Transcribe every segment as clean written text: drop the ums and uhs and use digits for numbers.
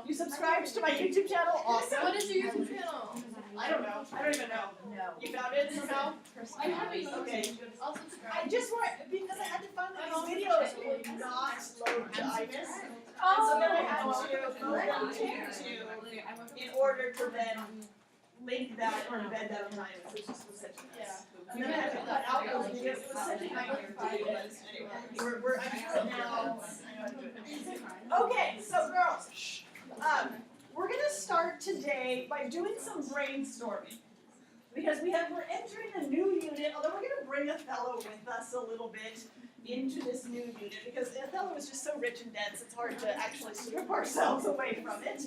You subscribed to my YouTube channel? Awesome. What is your YouTube channel? I don't know. I don't even know. No. You found it somehow? I haven't. Okay. I'll subscribe. I just want, because I had to find that these videos would not load to IBIS. Oh. And so then I had to load them to YouTube in order to then link that or embed that on IBIS, which just was such a mess. And then I had to cut out those videos. It was such a nightmare to do, but anyway, I'm sure now I know how to do it now. Okay, so girls, we're gonna start today by doing some brainstorming. Because we're entering a new unit, although we're gonna bring Othello with us a little bit into this new unit, because Othello is just so rich and dense, it's hard to actually strip ourselves away from it.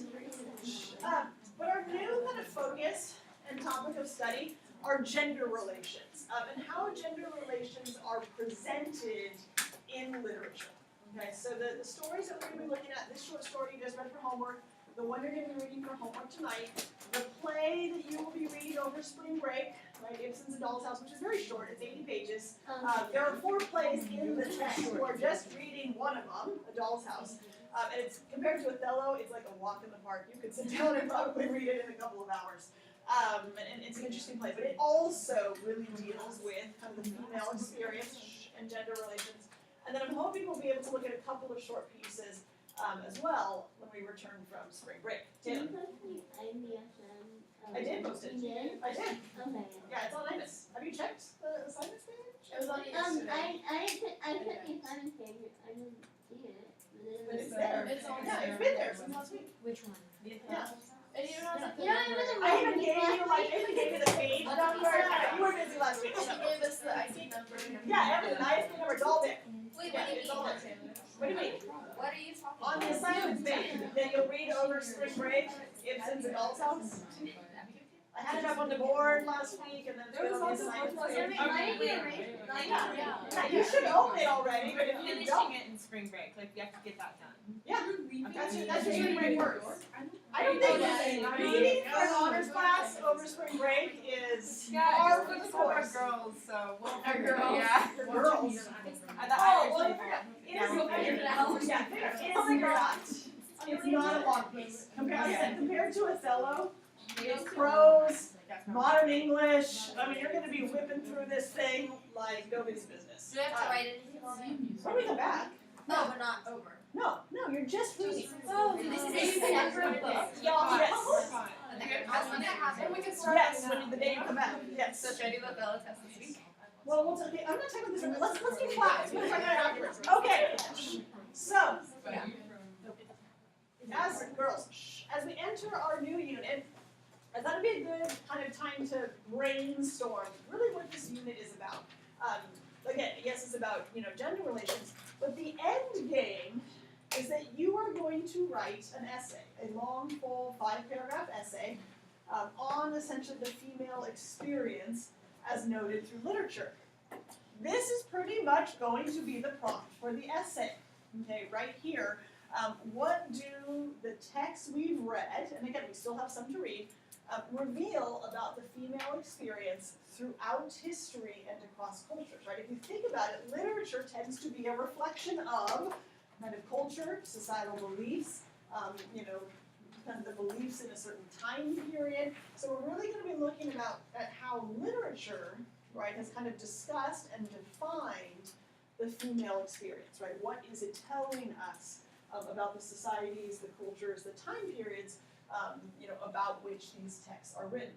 But our new kind of focus and topic of study are gender relations, and how gender relations are presented in literature. Okay, so the stories that we're going to be looking at, this short story you just read for homework, the one you're going to be reading for homework tonight, the play that you will be reading over spring break, right, Ibsen's A Doll's House, which is very short, it's 80 pages. There are 4 plays in the text, we're just reading one of them, A Doll's House. And it's compared to Othello, it's like a walk in the park. You could sit down and probably read it in a couple of hours. And it's an interesting play, but it also really deals with kind of the female experience and gender relations. And then I'm hoping we'll be able to look at a couple of short pieces as well when we return from spring break. Did you post the IBSM? I did post it. You did? I did. Okay. Yeah, it's on IBIS. Have you checked the assignments page? It was on I yesterday. put the assignment page. I didn't see it. But it's there. It's on Yeah, there. it's been there since last week. Which one? Yeah. And you don't have to. You know, I remember I even gave you the page number. You were busy last week. She So. gave us the ID number. Yeah, everything. I ISP number, it's all there. Wait, Yeah, what do you it's all mean? there. What do you mean? What are you talking On about? the assignments page, then you'll read over spring break, Ibsen's A Doll's House. I had it up on the board last week, and then it's been on the assignments page. Yeah, you should own it already, but if you Finishing don't, it in spring break, like we have to get that done. yeah, that's your spring break work. I don't think reading for an honors class over spring break is par for the course. Girls, so we'll Our figure it out. girls, Yeah. your girls. Oh, well, it is not. It's not a long piece. Compared to Othello, it's prose, modern English. I mean, you're going to be whipping through this thing like nobody's business. Do you have to write anything? When we come back, No, but not over. no, you're just reading. Oh, this is a separate book. Yes. And we can start. Yes, when the day you come back. Yes. So should I do the Bella test this week? Well, I'm not talking about this. Let's do class. We'll talk about it afterwards. Okay. So, as we enter our new unit, I thought it'd be a good kind of time to brainstorm really what this unit is about. Again, yes, it's about gender relations, but the end game is that you are going to write an essay, a long, full 5-paragraph essay on essentially the female experience as noted through literature. This is pretty much going to be the prompt for the essay. Okay, right here. What do the texts we've read, and again, we still have some to read, reveal about the female experience throughout history and across cultures, right? If you think about it, literature tends to be a reflection of kind of culture, societal beliefs, kind of the beliefs in a certain time period. So we're really going to be looking at how literature, right, has kind of discussed and defined the female experience, right? What is it telling us about the societies, the cultures, the time periods, about which these texts are written?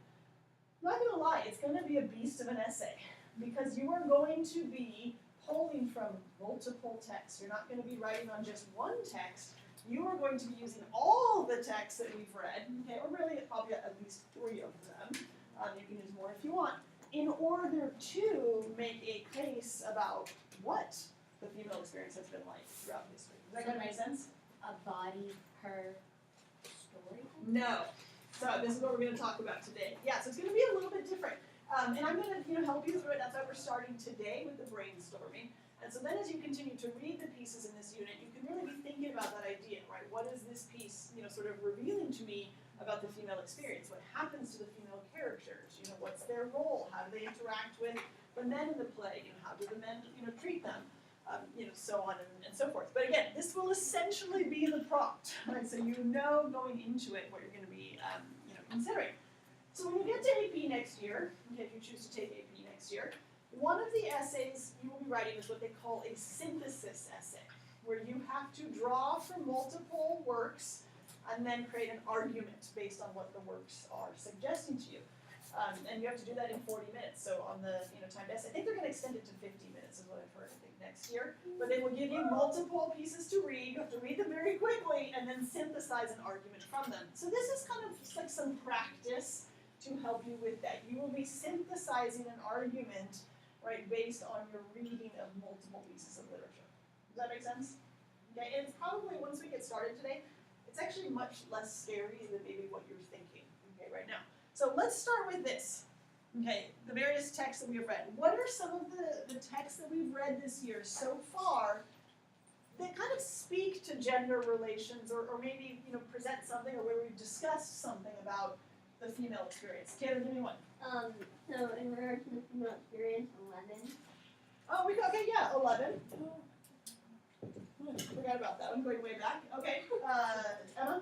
I'm not going to lie, it's going to be a beast of an essay because you are going to be pulling from multiple texts. You're not going to be writing on just one text. You are going to be using all the texts that we've read, okay, or really probably at least 3 of them. You can use more if you want, in order to make a case about what the female experience has been like throughout history. Does that kind of make sense? Embody her story? No. So this is what we're going to talk about today. Yeah, so it's going to be a little bit different. And I'm going to help you through it. That's why we're starting today with the brainstorming. And so then as you continue to read the pieces in this unit, you can really be thinking about that idea, right? What is this piece, sort of revealing to me about the female experience? What happens to the female characters? What's their role? How do they interact with the men in the play? How do the men, treat them? so on and so forth. But again, this will essentially be the prompt, right? So you know going into it what you're going to be, considering. So when you get to AP next year, okay, if you choose to take AP next year, one of the essays you will be writing is what they call a synthesis essay, where you have to draw from multiple works and then create an argument based on what the works are suggesting to you. And you have to do that in 40 minutes. So on the timed essay, I think they're going to extend it to 50 minutes is what I've heard, I think, next year. But they will give you multiple pieces to read. You have to read them very quickly and then synthesize an argument from them. So this is kind of just like some practice to help you with that. You will be synthesizing an argument, right, based on your reading of multiple pieces of literature. Does that make sense? Okay, and it's probably, once we get started today, it's actually much less scary than maybe what you're thinking, okay, right now. So let's start with this, okay, the various texts that we have read. What are some of the texts that we've read this year so far that kind of speak to gender relations or maybe, present something or where we've discussed something about the female experience? Kayla, give me one. So in regard to the female experience, 11. Oh, okay, yeah, 11. Forgot about that. I'm going way back. Okay, Emma?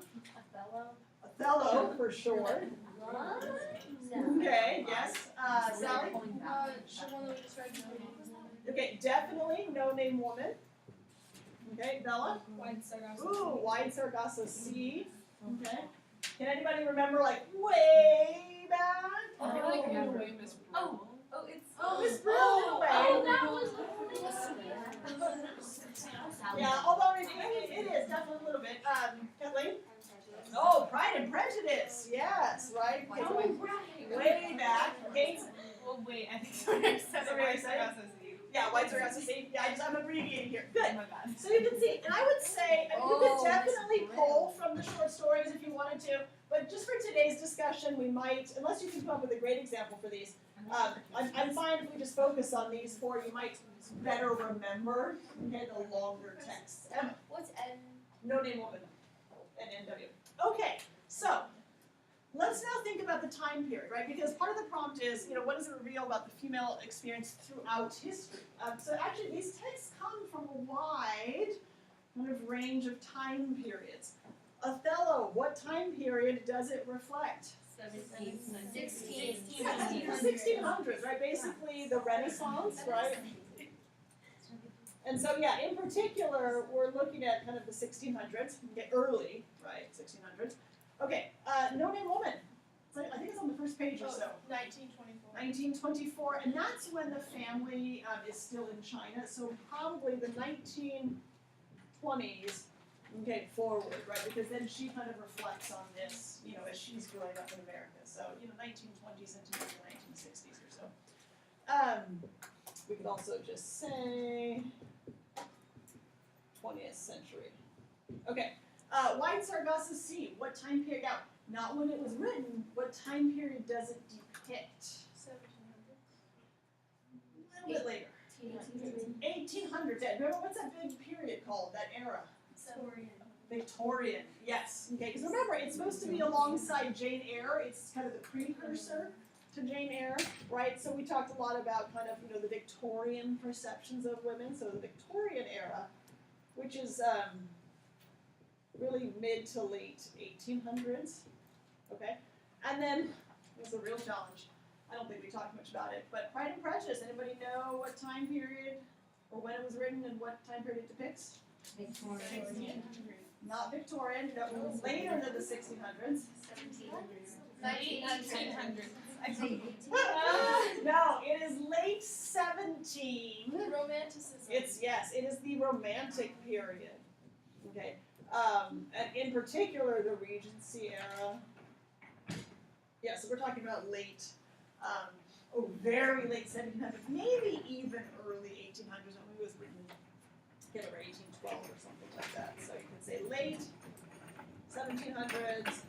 Othello, for sure. What? No. Okay, yes. Sally? Okay, definitely No Name Woman. Okay, Bella? Wide Sargasso. Ooh, Wide Sargasso Sea. Okay. Can anybody remember, like, way back? Miss Brill in a way. Oh, that was Yeah, although it is definitely a little bit. Kathleen? Oh, Pride and Prejudice. Yes, right. Okay, so way back. Okay. Well, wait, I think somebody said Somebody Wide said it? Sargasso Sea. Yeah, White Sargasso Sea. Yeah, I'm abbreviating here. Oh Good. my bad. So you can see, and I would say, you could definitely pull from the short stories if you wanted to, but just for today's discussion, we might, unless you can come up with a great example for these, I'm fine if we just focus on these four. You might better remember, okay, the longer texts. Emma, What's N? No Name Woman, NNW. Okay, so let's now think about the time period, right? Because part of the prompt is, what does it reveal about the female experience throughout history? So actually, these texts come from a wide kind of range of time periods. Othello, what time period does it reflect? 1600s, right? Basically the Renaissance, right? And so, yeah, in particular, we're looking at kind of the 1600s, early, right, 1600s. Okay, No Name Woman. So I think it's on the first page or so. 1924. 1924, and that's when the family is still in China, so probably the 1920s, okay, forward, right, because then she kind of reflects on this, as she's growing up in America, so, 1920s into maybe the 1960s or so. We could also just say 20th century. Okay, Wide Sargasso Sea, what time period, now, not when it was written, what time period does it depict? 1700s. A little bit later. 1800s, yeah. Remember, what's that big period called, that era? Victorian, yes. Okay, because remember, it's supposed to be alongside Jane Eyre. It's kind of the precursor to Jane Eyre, right? So we talked a lot about kind of, the Victorian perceptions of women. So the Victorian era, which is really mid to late 1800s, okay? And then, it's a real challenge. I don't think we talked much about it, but Pride and Prejudice, anybody know what time period or when it was written and what time period it depicts? Not Victorian, that was later than the 1600s. 1900s. No, it is late 17. Romanticism. It is the Romantic period. Okay, and in particular the Regency era. Yeah, so we're talking about late, very late 1700s, maybe even early 1800s. I mean, it was written, over 1812 or something like that. So you can say late 1700s,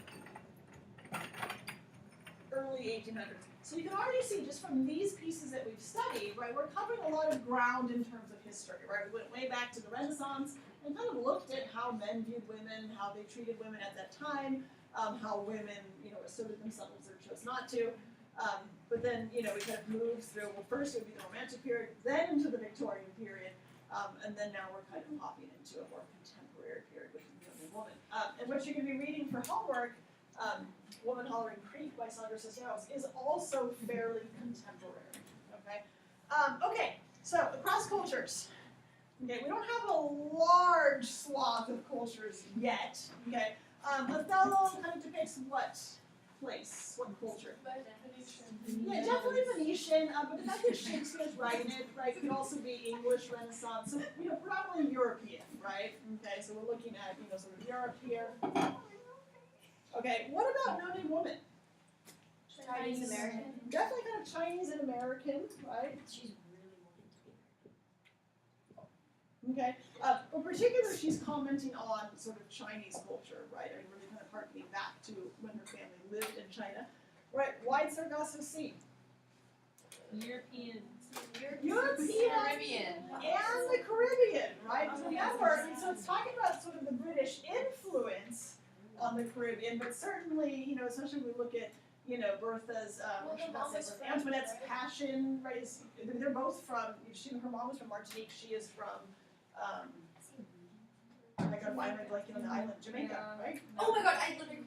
early 1800s. So you can already see just from these pieces that we've studied, right, we're covering a lot of ground in terms of history, right? We went way back to the Renaissance and kind of looked at how men viewed women, how they treated women at that time, how women, asserted themselves or chose not to. But then, we kind of moved through, well, first it would be the Romantic period, then into the Victorian period. And then now we're kind of hopping into a more contemporary period with the woman. And what you're going to be reading for homework, Woman Hollering Creek by Sandra Cisneros, is also fairly contemporary. Okay. Okay. So across cultures. Okay, we don't have a large swath of cultures yet. Okay. Othello kind of depicts what place, what culture? Yeah, definitely Venetian, but the fact that Shakespeare's writing it, right, could also be English Renaissance, so, probably European, right? Okay, so we're looking at, sort of Europe here. Okay, what about No Name Woman? Chinese American. Definitely kind of Chinese and American, right? She's really wanting to be. Okay, in particular, she's commenting on sort of Chinese culture, right? I mean, really kind of harkening back to when her family lived in China. Right, wide Sargasso Sea. European. Caribbean. And the Caribbean, right? Remember, so it's talking about sort of the British influence on the Caribbean, but certainly, especially when we look at, Bertha's, Antoinette's passion, right? They're both from, her mom was from Martinique, she is from, I got finally blanking on the island, Jamaica, right? Oh my god, I literally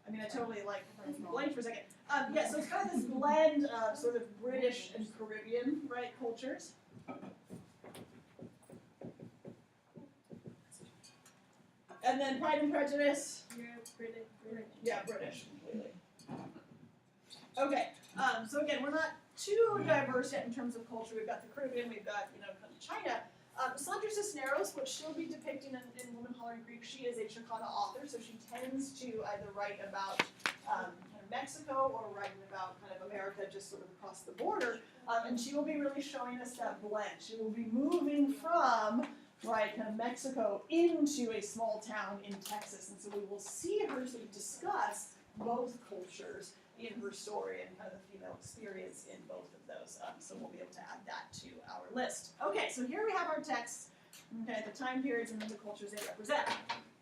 I totally blanked for a second. Yeah, so it's kind of this blend of sort of British and Caribbean, right, cultures. And then Pride and Prejudice. British. Yeah, British completely. Okay, so again, we're not too diverse yet in terms of culture. We've got the Caribbean, we've got, kind of China. Sandra Cisneros, which she'll be depicting in Woman Hollering Creek, she is a Chicana author, so she tends to either write about kind of Mexico or writing about kind of America just sort of across the border. And she will be really showing us that blend. She will be moving from, right, kind of Mexico into a small town in Texas. And so we will see her sort of discuss both cultures in her story and kind of the female experience in both of those. So we'll be able to add that to our list. Okay, so here we have our texts, okay, the time periods and then the cultures they represent.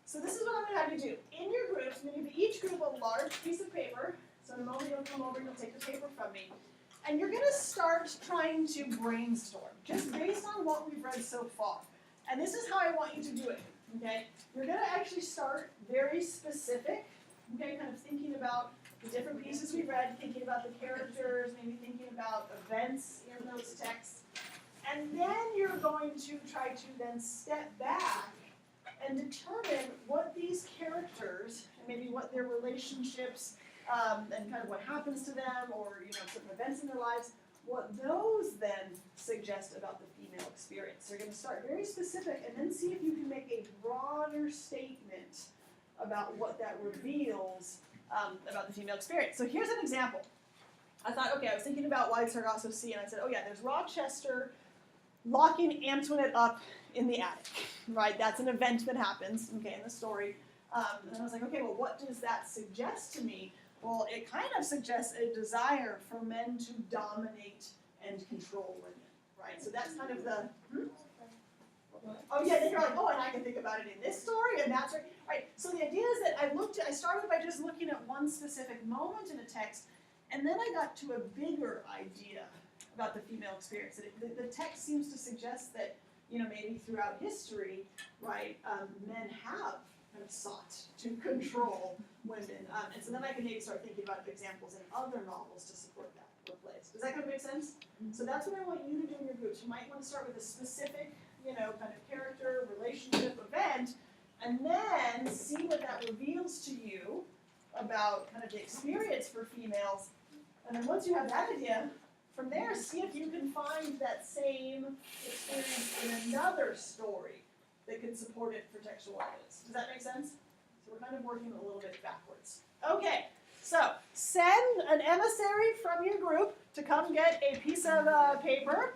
So this is what I'm going to have you do. In your groups, I'm going to give each group a large piece of paper. So in a moment you'll come over and you'll take the paper from me. And you're going to start trying to brainstorm, just based on what we've read so far. And this is how I want you to do it, okay? You're going to actually start very specific, okay, kind of thinking about the different pieces we read, thinking about the characters, maybe thinking about events in those texts. And then you're going to try to then step back and determine what these characters, and maybe what their relationships, and kind of what happens to them, or certain events in their lives, what those then suggest about the female experience. So you're going to start very specific and then see if you can make a broader statement about what that reveals about the female experience. So here's an example. I thought, okay, I was thinking about Wide Sargasso Sea, and I said, oh yeah, there's Rochester locking Antoinette up in the attic, right? That's an event that happens, okay, in the story. And I was like, okay, well, what does that suggest to me? Well, it kind of suggests a desire for men to dominate and control women, right? So that's kind of the, Oh yeah, then you're like, oh, and I can think about it in this story, and that's right. So the idea is that I started by just looking at one specific moment in a text, and then I got to a bigger idea about the female experience. The text seems to suggest that, maybe throughout history, right, men have kind of sought to control women. And so then I can maybe start thinking about examples in other novels to support that or plays. Does that kind of make sense? So that's what I want you to do in your groups. You might want to start with a specific, kind of character, relationship, event, and then see what that reveals to you about kind of the experience for females. And then once you have that idea, from there, see if you can find that same experience in another story that can support it for textual evidence. Does that make sense? So we're kind of working a little bit backwards. Okay, so send an emissary from your group to come get a piece of paper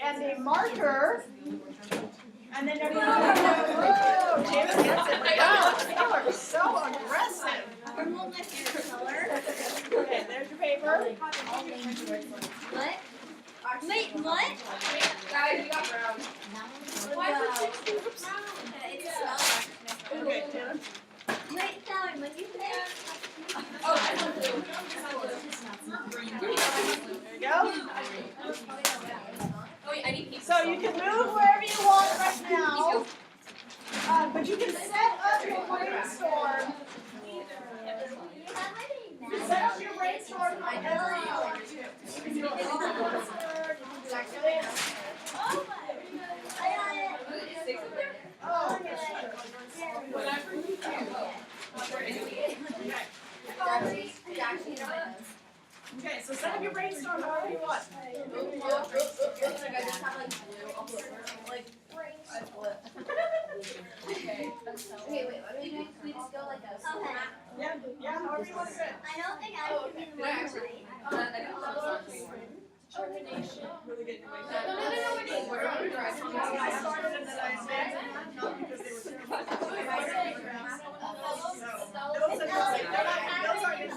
and a marker, and then everyone whoa, James gets it. Wow, you are so aggressive. Normal like your color. Okay, there's your paper. What? Wait, what? Guys, you got brown. Why would you choose brown? It smells. Okay, Taylor. Wait, Sally, when you say Oh, I love blue. There you go. Oh wait, I need pink. So you can move wherever you want. brainstorm however you want to. You can do a crossword, you can do activities. Oh my. I got it. Is 6 of them? Oh, Okay. yes. Whatever you can. Okay, so set up your brainstorm however you want. Okay, wait, what are we doing? Can we just go like a Okay. Yeah, however you want to do it. I don't think I can be the one to write. Really good. No. I started and then I said, not because they were terrible. Those are not going to be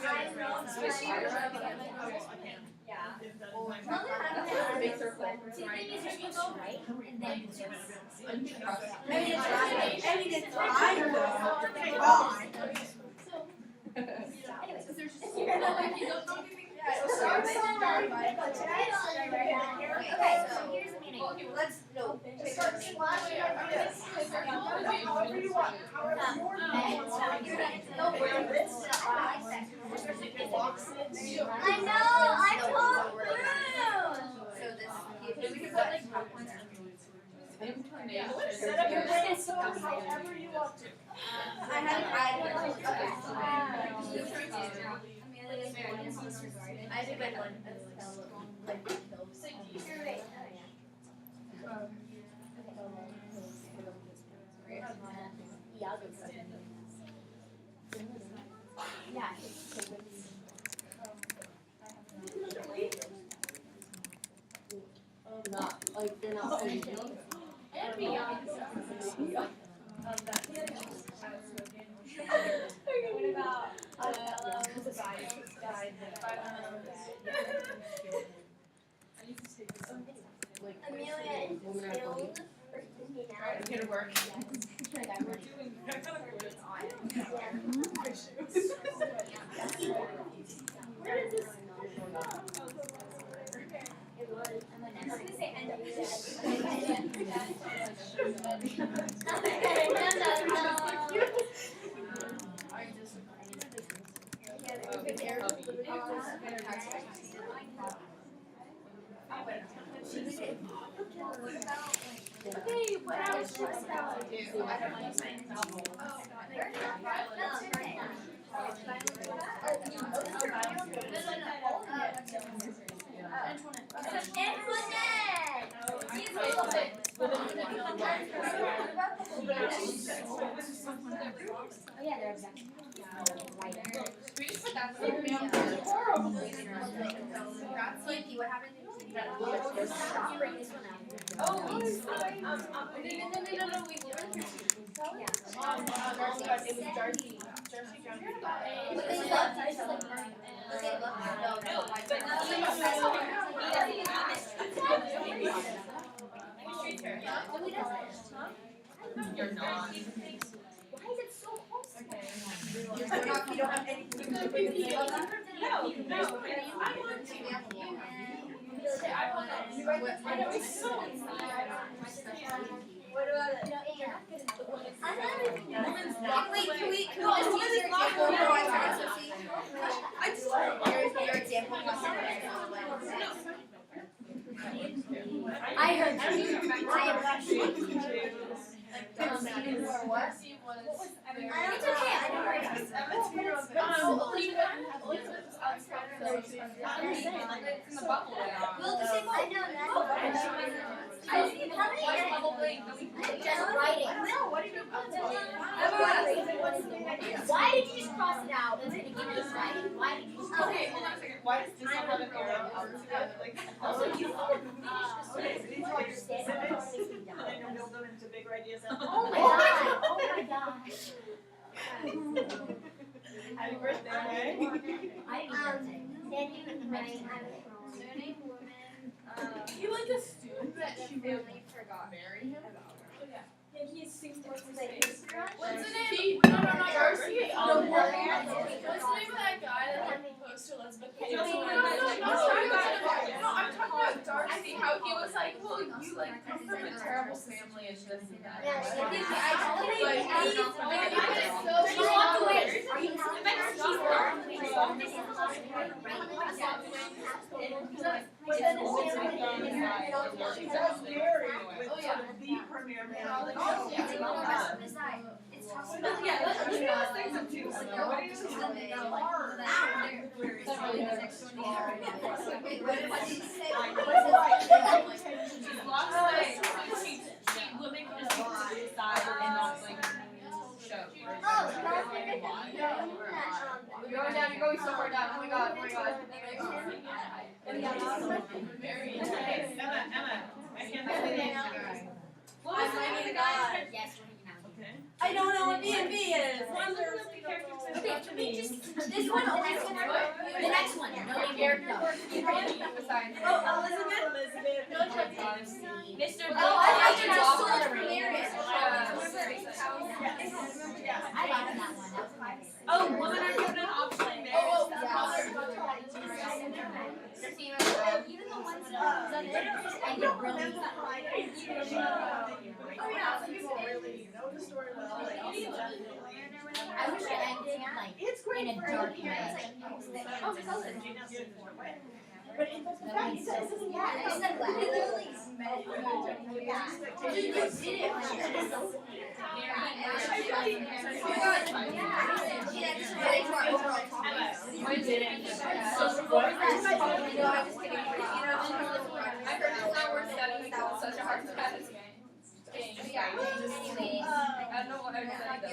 A big circle. See, the thing is, you're supposed to write, and then you just. Anyways, Because there's just don't give me So start somewhere, Okay, but so here's the meaning. let's no. start slashing ideas. However you want, however your mind wants to where this boxes. I know, I talked through. So this we can put like top points. Set up your brainstorm however you want to. I have I did like one. Like kills. You're right. Yeah, I'll go first. Yeah. Not like they're not finishing. And beyond. What about Amelia is skilled for speaking out. Get to work. Where did this? It was. I was gonna say end of the Okay, what else should I do? I don't like saying Oh yeah, they're objective. Right. We just put that Slinky, what happened? Bring this one out. Oh, no, we it was Darcy. But they left, I just like burned. But they left, no, You're not. Why is it so close? You're not, you don't have anything to do with it. I want to. I know it's so What about it? I'm not even Wait, can we just use your example for one time, so see? I just your example I heard you. I or what? It's okay. I know where it is. In the bubble. Well, the same I know that. I see how many just writing. Why did you just cross it out? It's gonna give you writing. Why did you just cross Okay, it hold on out? a second. Why does this have an arrow out together? Like, Also, you okay, so these are all your specifics, and then you'll build them into bigger ideas. Oh my god. Oh my gosh. Happy birthday. I then you can write Surname woman. you like a student that she Family forgot marry him. Yeah, he's super What's the name? What's the He, no, Darcy. The What's word. the name of that guy that like proposed to Elizabeth? No, I'm talking about Darcy. How he was like, well, you like come from a terrible family and this and that. Yeah, she Like, did. I She walked away. Are you telling me she's not? premiere man. Yeah, Like, oh, oh, yeah. It's a little rest on the side. It's tough. Yeah, let's do those things up too. So what are you It's doing? Wait, what did you say? She's lost it. She will make the decision to decide and not like show. You're going down, you're going so far down. Oh my god, oh my god. Emma, I can't think of the name. What was the name of the guy? Yes, we're hanging out. Okay. I don't know what B&B is. One of the characters said Okay, about can me. we just, this one, the next one, the next one, no name character. Oh, Elizabeth? Mr. Oh, I I just just saw saw the the premiere. I like that one, that was my favorite. Oh, woman, I'm given an option. Oh, Even the ones that ended really Oh yeah, some people really know the story well. Like, definitely. I wish it ended like It's great in a for dark any way. parents. Oh, because it's in a different way. But in the fact it says it's Yeah, it's like black. literally. Yeah. Dude, you did it. I didn't. I heard it's not worth studying. That was such a hard test. Anyway, I don't know what I said though.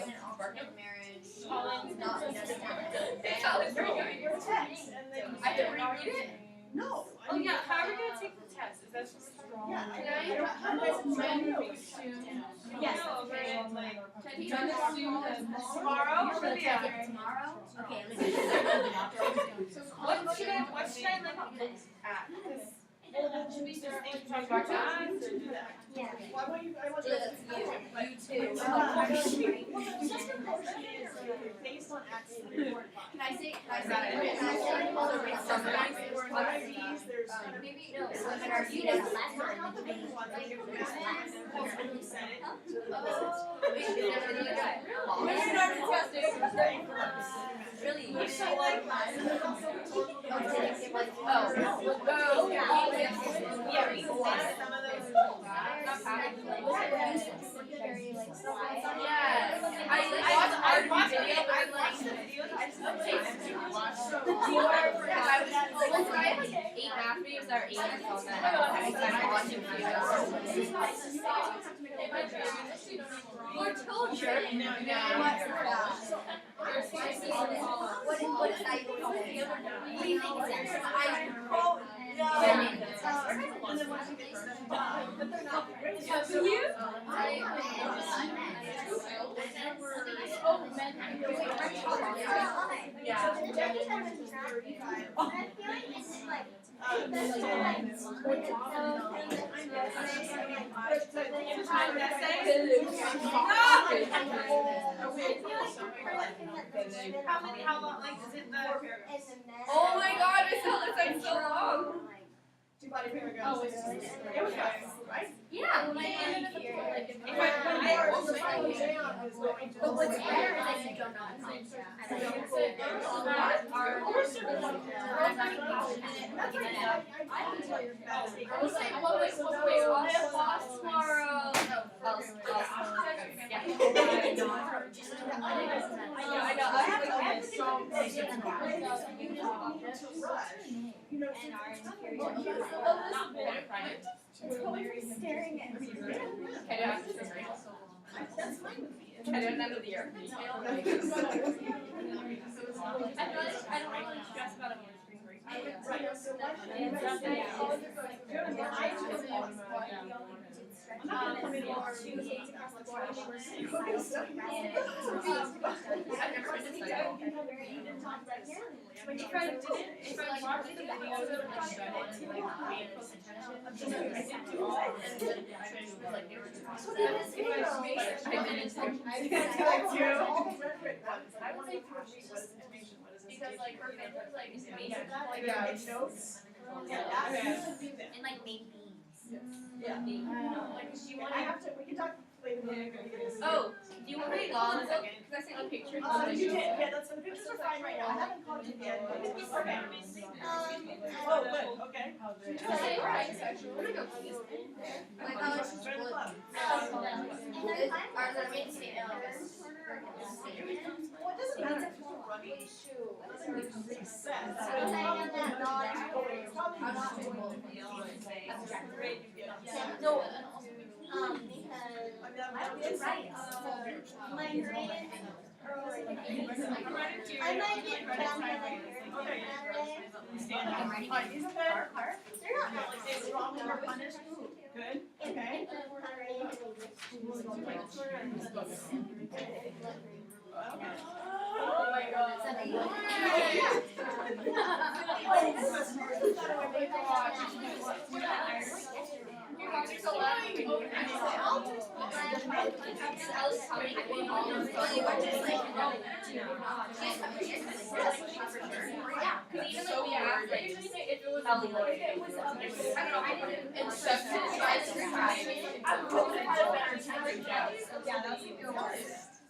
Collins, Not Collins, very good. Your text and then. I didn't reread it. No. Oh yeah, how are we gonna take the test? Is that just strong? Yeah. How does Yes. Over in like, can you assume that tomorrow or the other? tomorrow? Okay, What should I like at? Should we just talk about that or do that? yeah. Why won't you, I want Julia, that's you. You too. Sister Potion is based on actual report files. Can I say? There's Maybe no. You did the last not time. the big ones, like if we send it to the You're not disgusting. Really? Which I like mine. There's also rhetorical devices. Yeah, we can send some of those. I watched the video. I watched the video. I just don't take them to watch. I have like 8 math videos that are 8 years old that I'm watching We're children. What is that? What do you think is that? And then once you get stuff done, but they're not great. You? Yeah. So Jackie Evans is 35. How long, like, is it the paragraphs? Oh my god, I felt it's like so long. 2 body paragraphs. It was nice, right? Yeah. But what's better is that you don't know. That's fine with me. I don't end of the year. I don't really stress about it when we're spring break. Right, so what? I'm not gonna come in here or do things across the board. I've never been to cycle. If I watch the videos of like shut it and like pay close attention, I did do all of it. And then I was like, they were just I did it too. I want to what is information, what is this? Because like her bed was like amazing. Like, Yeah. it notes. Yeah, And like make beans. Yeah. Like she I wanted. have to, we can talk Wait a minute, I'm gonna get this. Oh, do you want me to go on because I sent you pictures. You did, yeah, that's, the pictures are fine right now, I haven't called you yet, but it's okay. Oh, good, okay. My college is Join the blue. club. Ours are made statement. Well, it doesn't matter if you're running, doesn't make sense. I'm not That's great, you get on. No, I mean, you're right. My grade I might get down by like Okay. Saturday. Stand up. Alright, these are good. They're not that Like, they strongly are punished. Good, okay. Oh my god.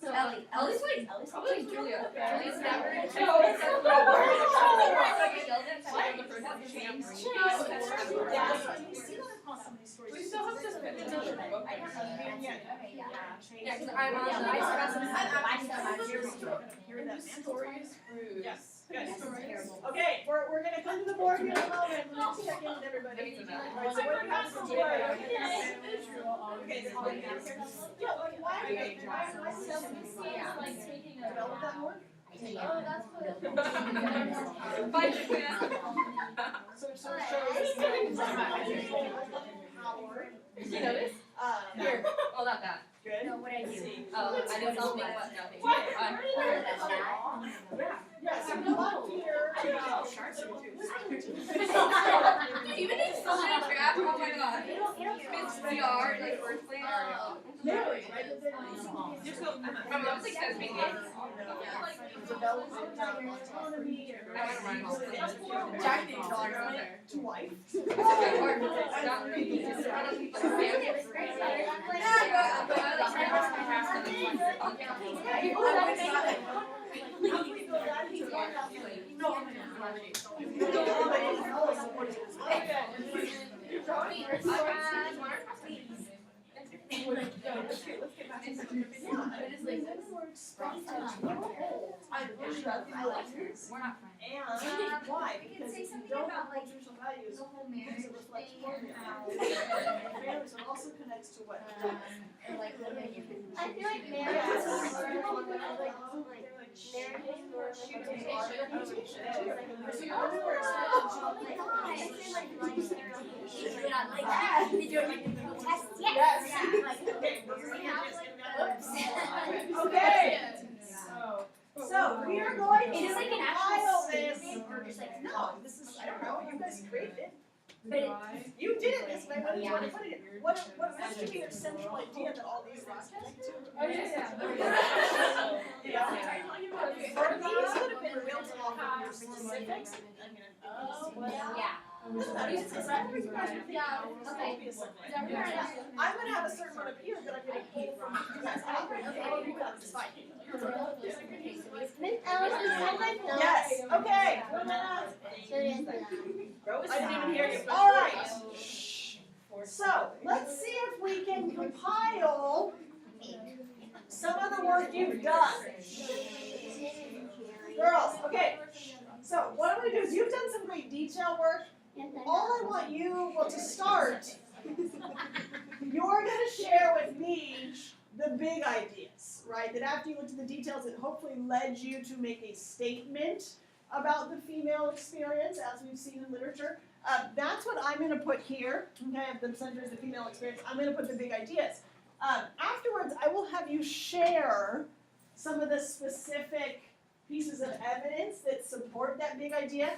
Ellie's like probably Julia. Julie's never. We still have to spend another book. Yeah, because I'm on the Hear that Stories rude. Yes, good. Okay, we're gonna come to the board here in a moment, let's check in with everybody. Alright, so we're passing the board. Okay, so we're here. Yeah, why are you, why develop that more? Bye, Japan. So You know this? Here. Oh, not that. Good. No, what I do. Oh, I know something, but nothing. Yeah, so come up here. Even if someone in trap, oh my god. It's VR, like wordplay. Just go. My mom's like says me Jack didn't tell her there. To wife. Not really. Just in front of people's families. We're not friends. And why? We can Because say if you something don't about, have like, cultural values, the whole because marriage it reflects thing formula. and how, Values it also connects to what? and like living in. I feel like marriage is more like marriage is more like like that. They do it like in protests. Yes. Yeah, like, Okay. So we are going to Is it like an compile actual this. statement or just like No, this is, I don't know, you guys created it. But it, You did it this way, what did you want to put it in? What should be your central idea that all these things connect to? Yeah. Or these could have been built off of your specifics. yeah. It's exactly what you guys are thinking. Yeah, okay. Be a separate. I'm gonna have a certain one up here that I'm gonna pull from you guys. It's fine. Miss Ellis, I'd like to. Yes, okay. I didn't even hear you. All right. So, let's see if we can compile some of the work you've done. Girls, okay. So, what I'm gonna do is you've done some great detail work. All I want you, well, to start, you're gonna share with me the big ideas, right? That after you looked at the details, it hopefully led you to make a statement about the female experience, as we've seen in literature. That's what I'm going to put here. Okay, at the center is the female experience. I'm going to put the big ideas. Afterwards, I will have you share some of the specific pieces of evidence that support that big idea.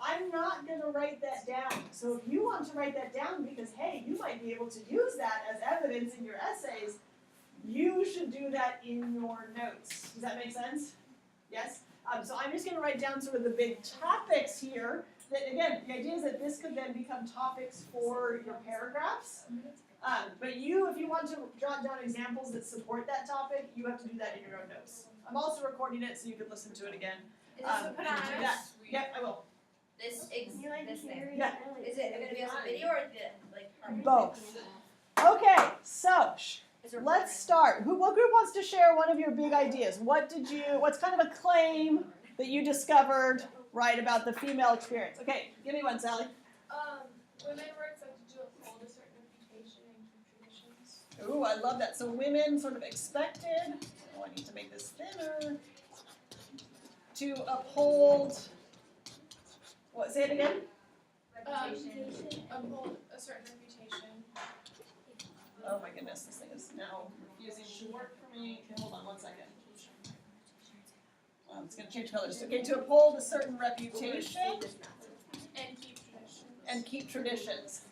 I'm not going to write that down. So if you want to write that down because, hey, you might be able to use that as evidence in your essays, you should do that in your notes. Does that make sense? Yes? So I'm just going to write down sort of the big topics here. That again, the idea is that this could then become topics for your paragraphs. But you, if you want to jot down examples that support that topic, you have to do that in your own notes. I'm also recording it so you can listen to it again. Is this what put on Do that. Yep, I will. this thing? Yeah. Is it gonna be on the video or the like? hard? Both. Okay, so Is there let's start. What group wants to share one of your big ideas? What's kind of a claim that you discovered, right, about the female experience? Okay, give me one, Sally. Women were expected to uphold a certain reputation and keep traditions. Ooh, I love that. So women sort of expected, oh, I need to make this thinner, to uphold, what, say it again? Uphold a certain reputation. Oh my goodness, this thing is now refusing to work for me. Okay, hold on one second. It's going to change colors. Okay, to uphold a certain reputation And keep traditions. and keep traditions.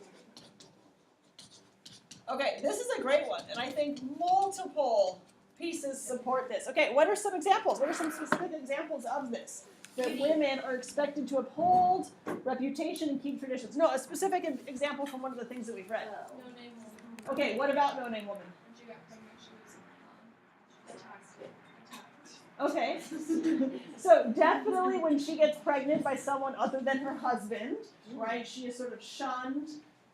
Okay, this is a great one, and I think multiple pieces support this. Okay, what are some examples? What are some specific examples of this? That women are expected to uphold reputation and keep traditions. No, a specific example from one of the things that we've read. No name woman. Okay, what about No Name Woman? When she got pregnant, she was attacked. Okay. So definitely when she gets pregnant by someone other than her husband, right, she is sort of shunned,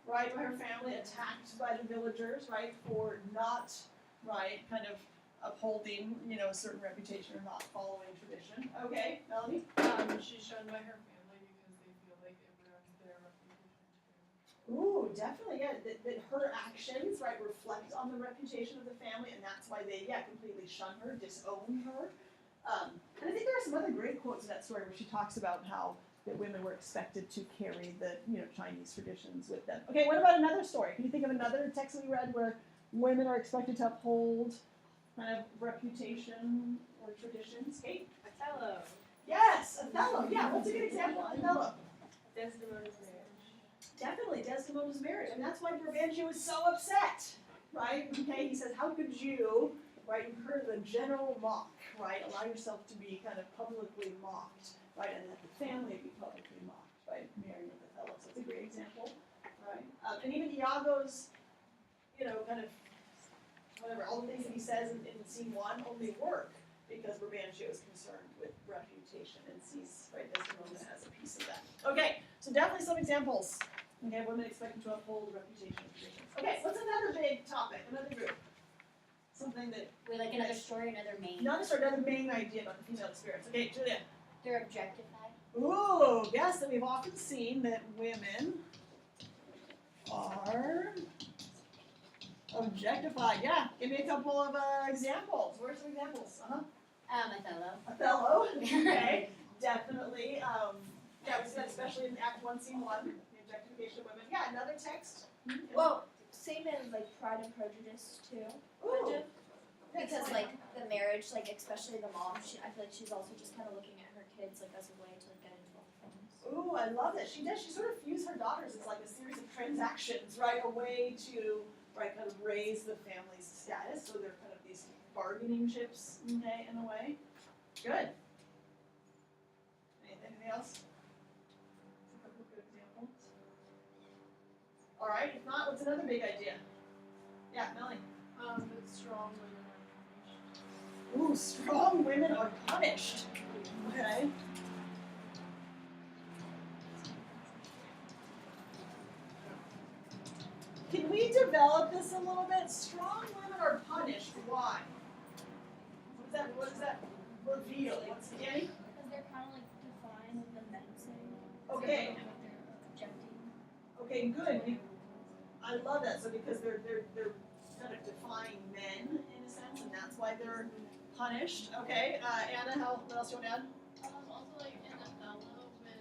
right, by her family, attacked by the villagers, right, for not, right, kind of upholding, a certain reputation or not following tradition. Okay, Melanie? She's shunned by her family because they feel like it ruins their reputation too. Ooh, definitely, yeah, that her actions, right, reflect on the reputation of the family, and that's why they, completely shun her, disown her. And I think there are some other great quotes in that story where she talks about how that women were expected to carry the, Chinese traditions with them. Okay, what about another story? Can you think of another text we read where women are expected to uphold kind of reputation or traditions? Kate? Othello. Yes, Othello. Yeah, what's a good example? Othello. Desdemona's marriage. Definitely, Desdemona's marriage, and that's why Brabantio is so upset, right? Okay, he says, how could you, right, incur the general mock, right, allow yourself to be kind of publicly mocked, right, and that the family be publicly mocked, right, marrying with Othello, so it's a great example, right? And even Iago's, kind of, whatever, all the things that he says in scene 1 only work because Brabantio is concerned with reputation and sees, right, Desdemona as a piece of that. Okay, so definitely some examples. Okay, women expected to uphold reputation and traditions. Okay, what's another big topic, another group? Something that, Wait, like another story, another main. another main idea about the female experience. Okay, Julia. They're objectified. Ooh, yes, and we've often seen that women are objectified. Yeah, give me a couple of examples. Where's some examples? Othello. Othello. Okay, definitely. Yeah, we see that especially in Act 1, Scene 1, the objectification of women. Yeah, another text. Well, same in like Pride and Prejudice too. Ooh. Because like the marriage, like especially the mom, I feel like she's also just kind of looking at her kids like as a way to like get involved in things. Ooh, I love that. She does. She sort of views her daughters as like a series of transactions, right? A way to, right, kind of raise the family's status. So they're kind of these bargaining chips, okay, in a way. Good. Anything else? A couple of good examples. All right. If not, what's another big idea? Yeah, Melanie. That strong women are punished. Ooh, strong women are punished. Okay. Can we develop this a little bit? Strong women are punished. Why? What does that reveal? What's Danny? Because they're kind of like defined with the men saying. Okay. They're objecting. Okay, good. I love that. So because they're kind of defying men in a sense, and that's why they're punished. Okay, Anna, what else you want to add? Also, like in Othello, when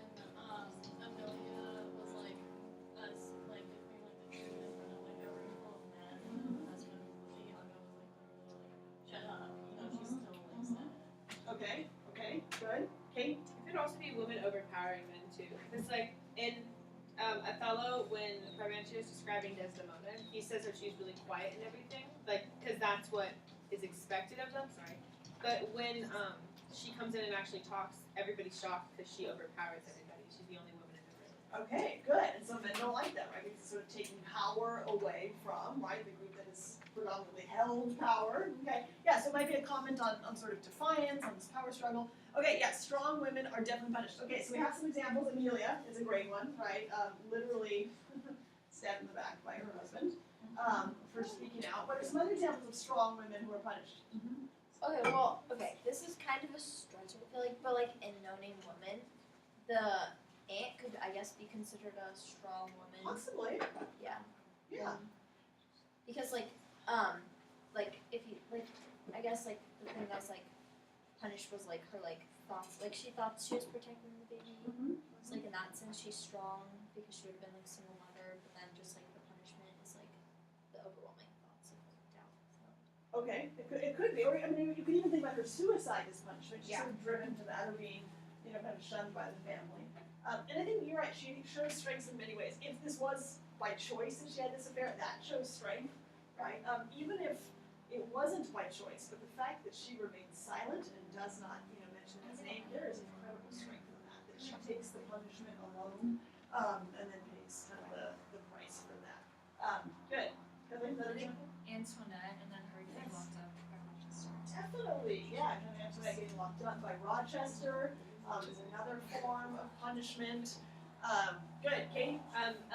Amelia was like us, like giving like the treatment of like a room full of men, that's when Iago was like literally like, shut up, she's still like sad. Okay, good. Kate? It could also be women overpowering men too. It's like in Othello, when Brabantio is describing Desdemona, he says that she's really quiet and everything, like because that's what is expected of them. Sorry, but when she comes in and actually talks, everybody's shocked because she overpowers everybody. She's the only woman in the room. Okay, good. And some men don't like that, right? Because it's sort of taking power away from, right, the group that has predominantly held power. Okay, yeah, so it might be a comment on sort of defiance, on this power struggle. Okay, yeah, strong women are definitely punished. Okay, so we have some examples. Amelia is a great one, right? Literally stabbed in the back by her husband for speaking out. What are some other examples of strong women who are punished? Okay, this is kind of a stretch, I feel like, but like in No Name Woman, the aunt could, I guess, be considered a strong woman. Possibly. Yeah. Yeah. Because like if you like, I guess like the thing that's like punished was like her like thoughts, like she thought she was protecting the baby. Mm-hmm. It's like in that sense she's strong because she would have been like single mother, but then just like the punishment is like the overwhelming thoughts of like doubt. So. Okay, it could be. Or I mean, you could even think about her suicide as punishment. She's Yeah. sort of driven to that, or being, kind of shunned by the family. And I think you're right. She shows strengths in many ways. If this was by choice that she had this affair, that shows strength, right? Even if it wasn't by choice, but the fact that she remains silent and does not, mention his name, there is incredible strength in that. That she takes the punishment alone, and then pays kind of the price for that. Good. Kathleen, another example? Antoinette and then her getting locked up by Rochester. Definitely, yeah. Antoinette getting locked up by Rochester is another form of punishment. Good, Kate.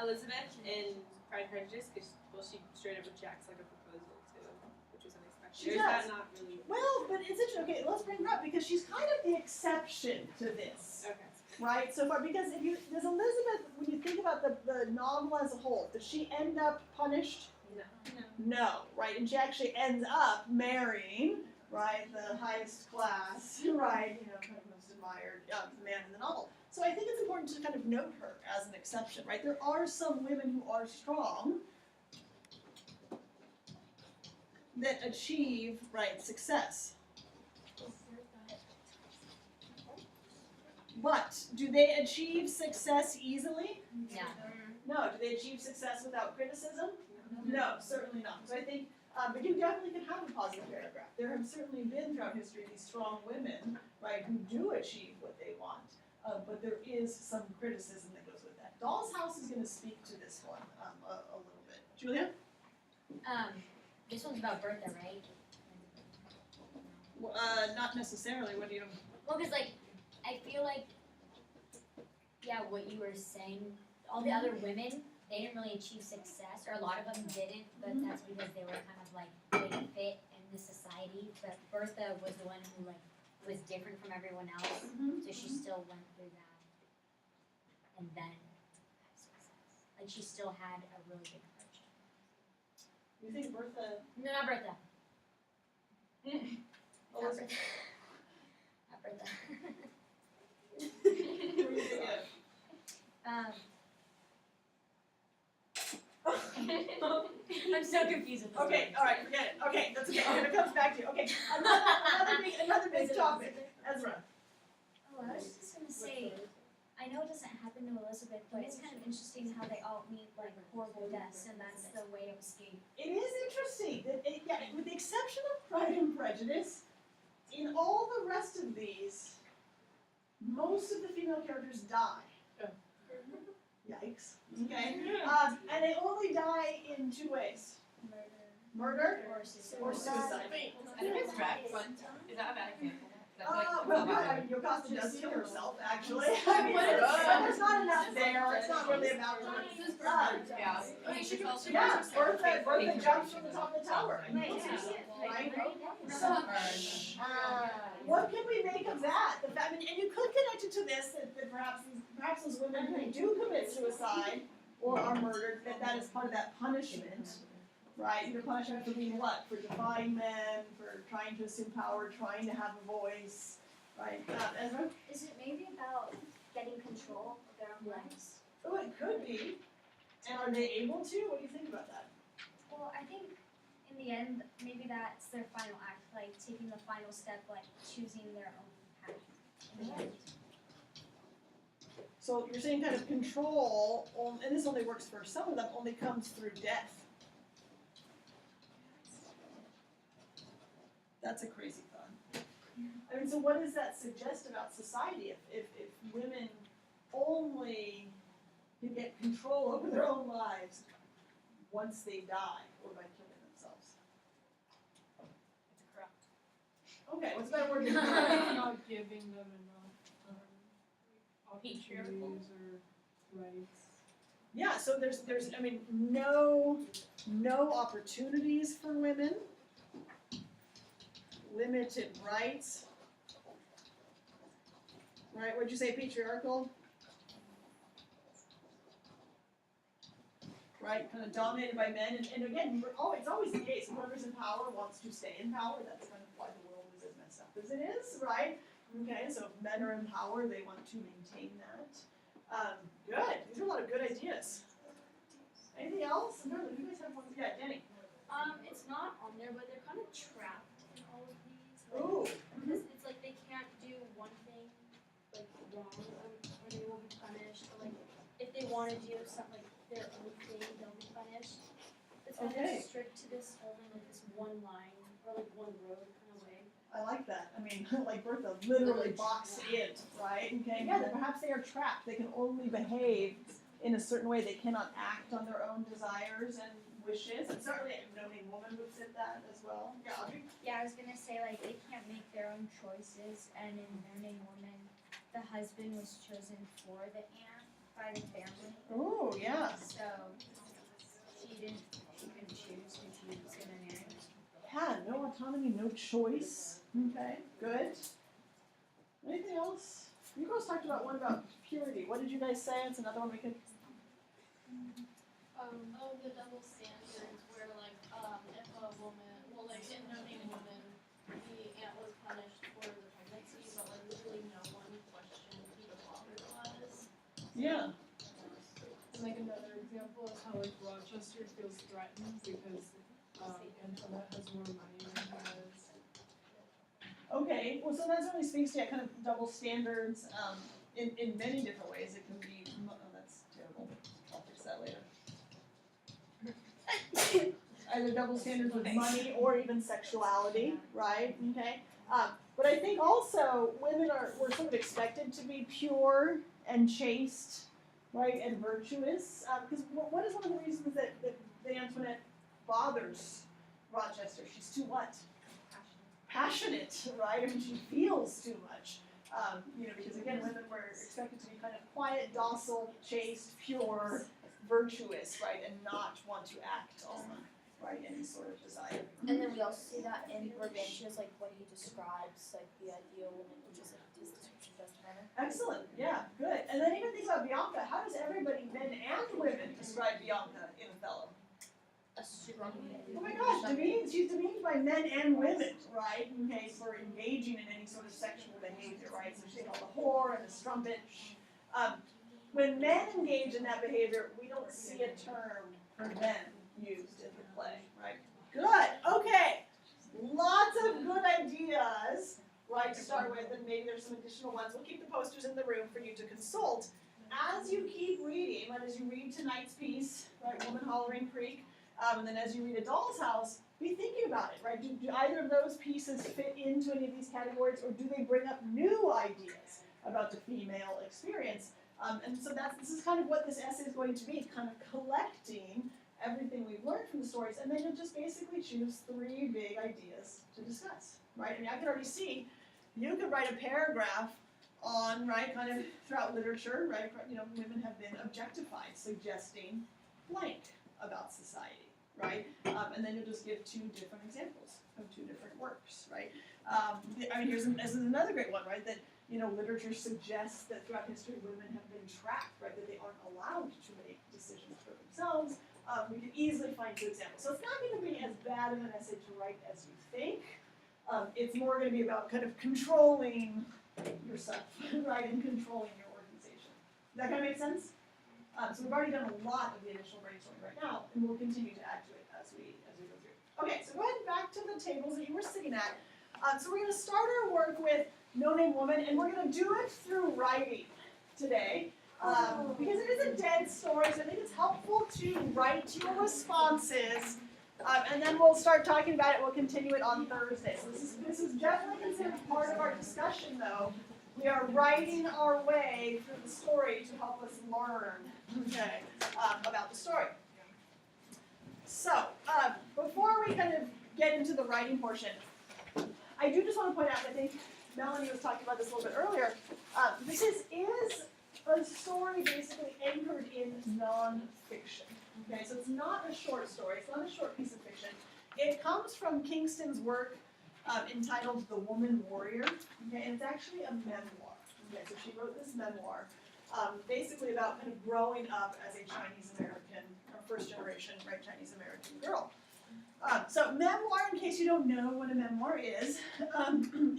Elizabeth in Pride and Prejudice, because she straight up rejects like a proposal too, which was unexpected. She Or is does. that not really? Well, but it's interesting. Okay, let's bring her up because she's kind of the exception to this, Okay. right? So far, because does Elizabeth, when you think about the novel as a whole, does she end up punished? No. No, right? And she actually ends up marrying, right, the highest class, right? Kind of most admired man in the novel. So I think it's important to kind of note her as an exception, right? There are some women who are strong that achieve, right, success. But do they achieve success easily? Yeah. No. Do they achieve success without criticism? No, certainly not. So I think, but you definitely can have a positive paragraph. There have certainly been throughout history these strong women, right, who do achieve what they want. But there is some criticism that goes with that. Doll's House is going to speak to this one a little bit. Julia? This one's about Bertha, right? Not necessarily. What do you? Well, because like, I feel like, yeah, what you were saying, all the other women, they didn't really achieve success, or a lot of them didn't, but that's because they were kind of like, they fit in the society, but Bertha was the one who like, was different from everyone else, so she still went through that, and then had success. Like, she still had a really big hardship. You think Bertha? No, not Bertha. Not Elizabeth? Bertha. Not Bertha. Who do you think of? I'm so confused with this. Okay, all right, forget it. Okay, that's okay. It comes back to you. Okay, another big topic. Ezra. Oh, I was just gonna say, I know it doesn't happen to Elizabeth, but it's kind of interesting how they all meet like horrible deaths, and that's the way of escape. It is interesting that, with the exception of Pride and Prejudice, in all the rest of these, most of the female characters die. Yikes. Okay. And they only die in two ways: murder Or or suicide. I think it's Rex. Is that a bad example? That's like, Well, I mean, Yocasta does kill herself, actually. I mean, there's not enough there. It's not really about yeah. I mean, she fell to yeah, Bertha jumps from the top of the tower. I mean, right? So, what can we make of that? The fact, and you could connect it to this, that perhaps those women who do commit suicide or are murdered, that is part of that punishment, right? The punishment for being what? For defying men, for trying to assume power, trying to have a voice, right? Ezra? Is it maybe about getting control of their own lives? Oh, it could be. And are they able to? What do you think about that? Well, I think in the end, maybe that's their final act, like taking the final step, like choosing their own path. In the end. So you're saying kind of control, and this only works for some of them, only comes through death. That's a crazy thought. I mean, so what does that suggest about society if women only control over their own lives once they die or by killing themselves. It's crap. Okay, what's a better word than It's correct? Not giving them enough Patriarchal. opportunities or rights. Yeah, so there's I mean no opportunities for women, limited rights. Right, what'd you say, patriarchal? Right, kind of dominated by men, and again, it's always the case. Whoever's in power wants to stay in power. That's kind of why the world is as messed up as it is, right? Okay, so if men are in power, they want to maintain that. Good. These are a lot of good ideas. Anything else? No, you guys have one. Yeah, Danny. It's not on there, but they're kind of trapped in all of these. Ooh. Because it's like they can't do one thing like wrong, or they will be punished. Or like if they want to do something like their own thing, they'll be punished. It's kind Okay. of strict to this only like this one line or like one road kind of way. I like that. I mean, like Bertha, literally boxed in, right? Okay. Yeah, that perhaps they are trapped. They can only behave in a certain way. They cannot act on their own desires and wishes. And certainly a no-name woman would fit that as well. Yeah, Audrey? Yeah, I was gonna say like they can't make their own choices, and in No Name Woman, the husband was chosen for the aunt by the family, Ooh, yeah. so she couldn't choose who she was gonna marry. Yeah, no autonomy, no choice. Okay, good. Anything else? You girls talked about one about purity. What did you guys say? It's another one we could. Oh, the double standards where like, if a woman, well like in No Name Woman, the aunt was punished for the pregnancy, but like literally no one questioned who the father was. Yeah. And like another example is how like Rochester feels threatened because Antoinette has more money than he does. Okay, well, so that certainly speaks to kind of double standards in many different ways. It can be, oh, that's terrible. I'll fix that later. Either double standards with money or even sexuality, right? Okay. But I think also women were sort of expected to be pure and chaste, right, and virtuous. Because what is one of the reasons that Antoinette bothers Rochester? She's too what? Passionate, right? I mean, she feels too much. Because again, women were expected to be kind of quiet, docile, chaste, pure, virtuous, right, and not want to act on, right, any sort of desire. And then we also see that in Brabantio's, like what he describes, like the ideal woman, which is like his description of Desdemona. Excellent, yeah, good. And then even think about Bianca. How does everybody, men and women, describe Bianca in Othello? A strong Oh my gosh, she's demeaned by men and women, right? Okay, for engaging in any sort of sexual behavior, right? So she's called the whore and the strumpet. When men engage in that behavior, we don't see a term for them used in the play, right? Good, okay. Lots of good ideas, right, to start with, and maybe there's some additional ones. We'll keep the posters in the room for you to consult. As you keep reading, and as you read tonight's piece, right, Woman Hollering Creek, and then as you read A Doll's House, be thinking about it, right? Do either of those pieces fit into any of these categories, or do they bring up new ideas about the female experience? And so this is kind of what this essay is going to be, kind of collecting everything we've learned from the stories, and then you'll just basically choose 3 big ideas to discuss, right? I mean, I can already see you could write a paragraph on, right, kind of throughout literature, right, women have been objectified, suggesting blank about society, right? And then you'll just give 2 different examples of 2 different works, right? I mean, this is another great one, right? That, literature suggests that throughout history women have been trapped, right? That they aren't allowed to make decisions for themselves. We can easily find 2 examples. So it's not going to be as bad of an essay to write as you think. It's more going to be about kind of controlling yourself, right? And controlling your organization. Does that kind of make sense? So we've already done a lot of the initial brainstorming right now, and we'll continue to add to it as we go through. Okay, so go ahead and back to the tables that you were sitting at. So we're going to start our work with No Name Woman, and we're going to do it through writing today. Because it is a dead story, so I think it's helpful to write your responses, and then we'll start talking about it. We'll continue it on Thursday. So this is definitely considered part of our discussion, though, We are writing our way through the story to help us learn, okay, about the story. So, before we kind of get into the writing portion, I do just want to point out, I think Melanie was talking about this a little bit earlier, this is a story basically anchored in nonfiction. Okay, so it's not a short story, it's not a short piece of fiction. It comes from Kingston's work entitled The Woman Warrior, okay, and it's actually a memoir. Okay, so she wrote this memoir, basically about kind of growing up as a Chinese American, or first generation, right, Chinese American girl. So memoir, in case you don't know what a memoir is,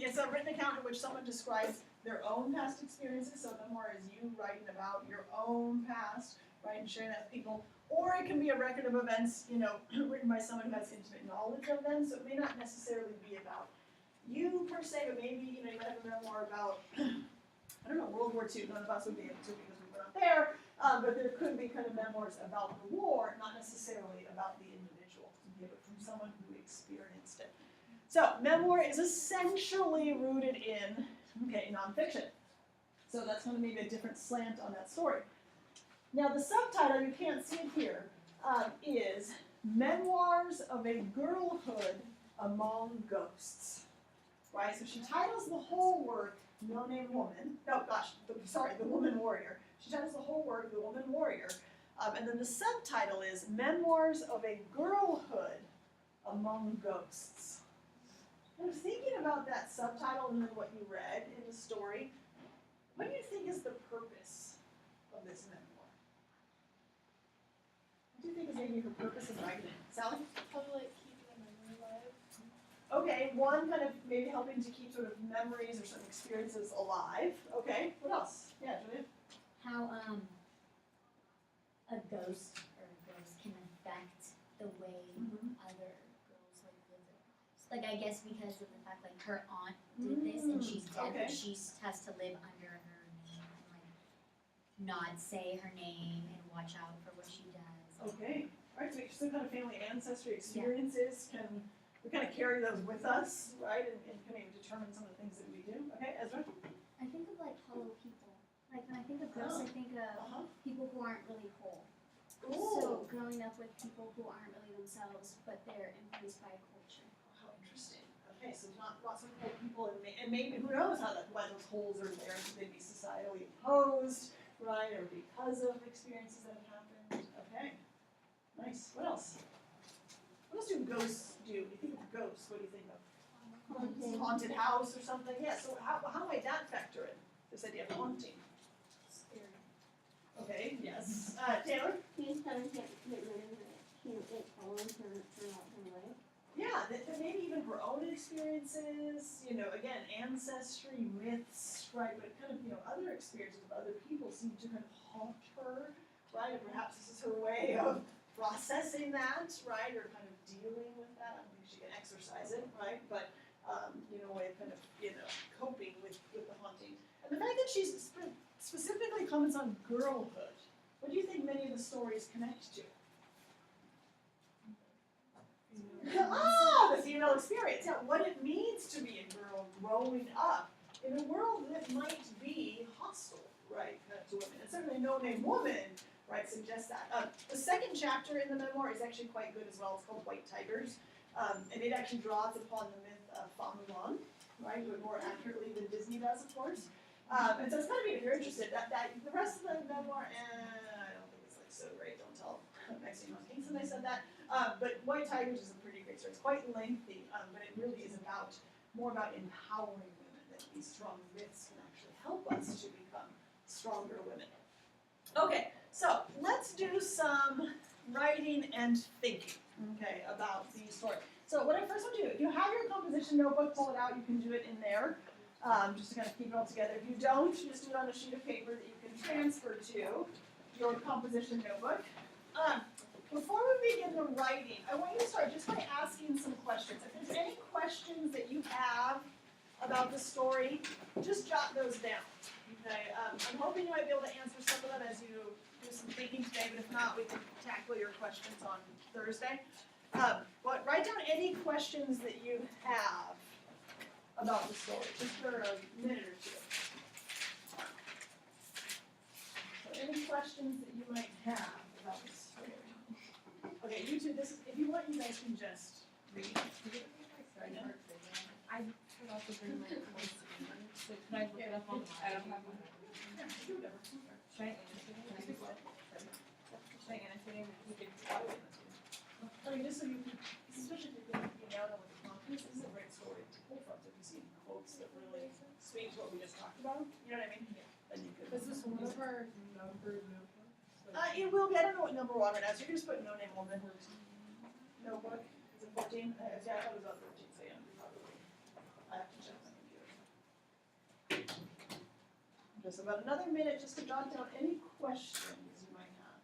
it's a written account in which someone describes their own past experiences. So a memoir is you writing about your own past, right, and sharing that with people. Or it can be a record of events, you know, written by someone who has intimate knowledge of them. So it may not necessarily be about you per se, but maybe, you know, you might have a memoir about, I don't know, World War II. None of us would be able to because we were not there. But there could be kind of memoirs about the war, not necessarily about the individual, but from someone who experienced it. So memoir is essentially rooted in, okay, nonfiction. So that's going to maybe a different slant on that story. Now the subtitle, you can't see it here, is Memoirs of a Girlhood Among Ghosts. Right, so she titles the whole work No Name Woman, The Woman Warrior. She titles the whole work The Woman Warrior, and then the subtitle is Memoirs of a Girlhood Among Ghosts. I was thinking about that subtitle and then what you read in the story. What do you think is the purpose of this memoir? What do you think is maybe her purpose in writing it? Sally? Probably like keeping the memory alive. Okay, one kind of maybe helping to keep sort of memories or some experiences alive. Okay, what else? Yeah, Julia? How a ghost or a ghost can affect the way other girls like live their lives. Like I guess because of the fact like her aunt did this and she's dead, okay. but she has to live under her name and like not say her name and watch out for what she does. Okay. All right, so some kind of family ancestry experiences we kind of carry those with us, right, and kind of determine some of the things that we do. Okay, Ezra? I think of like hollow people. Like when I think of ghosts, I think of people who aren't really whole. So growing up with people who aren't really themselves, but they're influenced by culture. How interesting. Okay, so not lots of whole people, and maybe who knows why those holes are there? Could they be societally imposed, right, or because of experiences that have happened? Okay, nice. What else? What else do ghosts do? When you think of ghosts, what do you think of? Haunted house or something? Yeah, so how might that factor in, this idea of haunting? Scary. Okay, yes. Taylor? He's trying to get rid of it. It follows her throughout her life. Yeah, that maybe even her own experiences, you know, again, ancestry, myths, right, but kind of, you know, other experiences of other people seem to kind of haunt her, right, and perhaps this is her way of processing that, right, or kind of dealing with that. I don't think she can exercise it, right, but, you know, a way of kind of, you know, coping with the haunting. And the fact that she specifically comments on girlhood, what do you think many of the stories connect to? The female experience. Yeah, what it means to be a girl growing up in a world that might be hostile, right, to women. And certainly No Name Woman, right, suggests that. The second chapter in the memoir is actually quite good as well. It's called White Tigers. And it actually draws upon the myth of Fa Mulan, right, but more accurately than Disney does, of course. And so it's kind of, if you're interested, that the rest of the memoir, I don't think it's like so great. Don't tell Maxine Rose Kingston I said that. But White Tigers is a pretty great story. It's quite lengthy, but it really is more about empowering women, that these strong myths can actually help us to become stronger women. Okay, so let's do some writing and thinking, okay, about the story. So what I first want to do, if you have your composition notebook, pull it out, you can do it in there, just to kind of keep it all together. If you don't, just do it on a sheet of paper that you can transfer to your composition notebook. Before we begin the writing, I want you to start just by asking some questions. If there's any questions that you have about the story, just jot those down. Okay? I'm hoping you might be able to answer some of them as you do some thinking today, but if not, we can tackle your questions on Thursday. But write down any questions that you have about the story, just for a minute or two. questions that you might have about the story. Okay, you two, this is, if you want, you guys can just read. I forgot to bring my voice in, so can I look it up online? I don't have one. Should I annotate it? Should I annotate it? You can tell it. I mean, just so you can, especially if you're going to be out on the conference, this is a great story to pull from, if you see quotes that really speak to what we just talked about, you know what I mean? Then you could. Is this one of our numbered notebooks? It will be, I don't know what number we're on right now, so you can just put no name woman. Notebook, is it 14? Yeah, I thought it was about 13, so yeah, probably. I have to check my computer. Just about another minute just to jot down any questions you might have.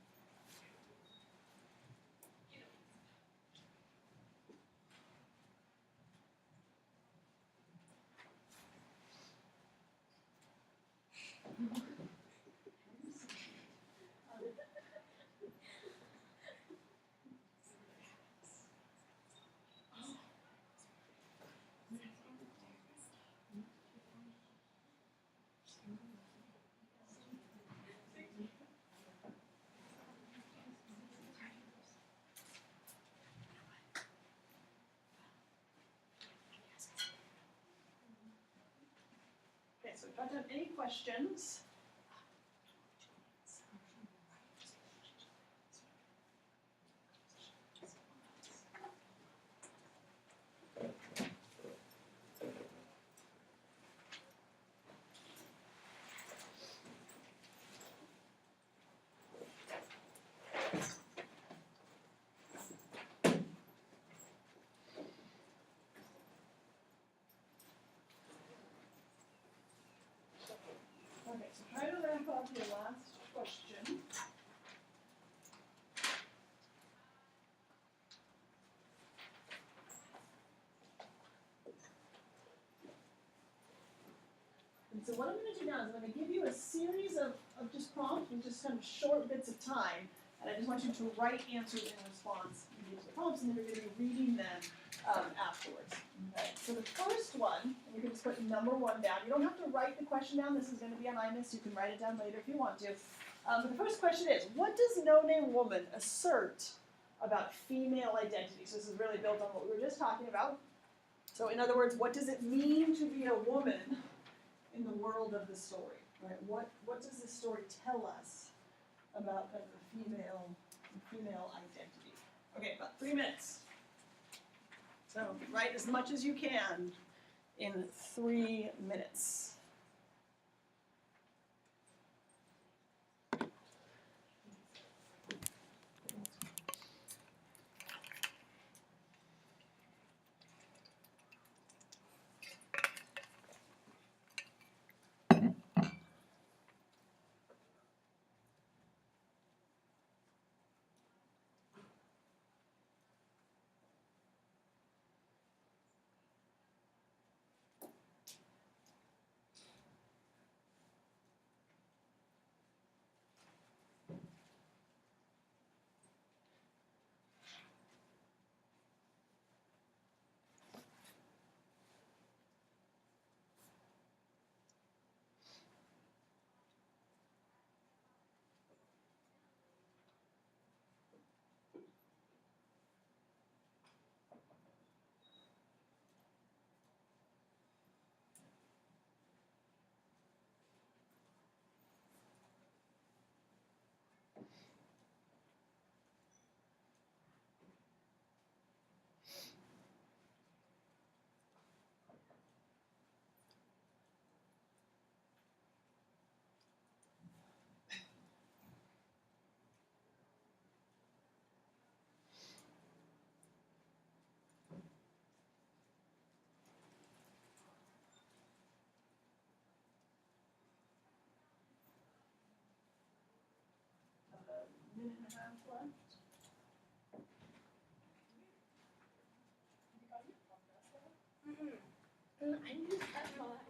Okay, so jot down any questions. Okay, so try to wrap up your last question. And so what I'm going to do now is I'm going to give you a series of just prompts with just kind of short bits of time, and I just want you to write answers in response to these prompts, and then you're going to be reading them afterwards. Okay. So the first one, and you can just put number 1 down. You don't have to write the question down. This is going to be on IMIS. You can write it down later if you want to. But the first question is, what does No Name Woman assert about female identity? So this is really built on what we were just talking about. So in other words, what does it mean to be a woman in the world of the story? Right? What does this story tell us about kind of the female identity? Okay, about 3 minutes. So write as much as you can in 3 minutes. Minute and a half left. I knew that one.